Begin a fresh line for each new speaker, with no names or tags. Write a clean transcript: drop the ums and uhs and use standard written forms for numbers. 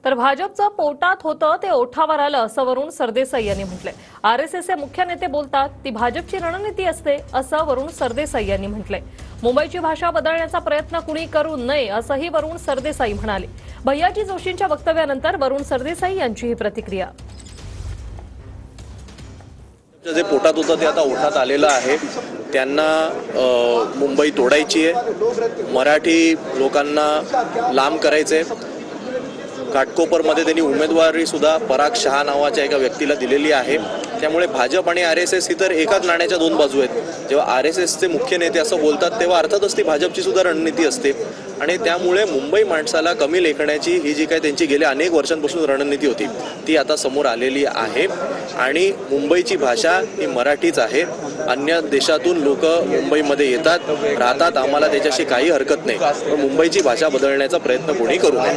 तर भाजपचं पोटात होतं ते ओठावर आलं असं वरुण सरदेसाई यांनी म्हटलंय। आरएसएसचे मुख्य नेते बोलतात ती भाजपची रणनीती असते असं वरुण सरदेसाई यांनी म्हटलंय। मुंबईची भाषा बदलण्याचा प्रयत्न कुणी करू नये असंही वरुण सरदेसाई म्हणाले। भैयाजी जोशींच्या वक्तव्यानंतर वरुण सरदेसाई यांची ही प्रतिक्रिया।
जे पोटात होतं ते आता ओठात आलेलं आहे। त्यांना मुंबई तोडायची आहे, मराठी लोकांना लांब करायचे। घाटकोपरमध्ये त्यांनी उमेदवारी सुद्धा पराग शहा नावाच्या एका व्यक्तीला दिलेली आहे। त्यामुळे भाजप आणि आरएसएस ही तर एकाच नाण्याच्या दोन बाजू आहेत। जेव्हा आरएसएसचे मुख्य नेते असं बोलतात तेव्हा अर्थातच ती भाजपची सुद्धा रणनीती असते आणि त्यामुळे मुंबई माणसाला कमी लेखण्याची ही जी काही त्यांची गेल्या अनेक वर्षांपासून रणनीती होती ती आता समोर आलेली आहे। आणि मुंबईची भाषा ही मराठीच आहे। अन्य देशातून लोक मुंबईमध्ये येतात, राहतात, आम्हाला त्याच्याशी काही हरकत नाही, पण मुंबईची भाषा बदलण्याचा प्रयत्न कोणी करू नये।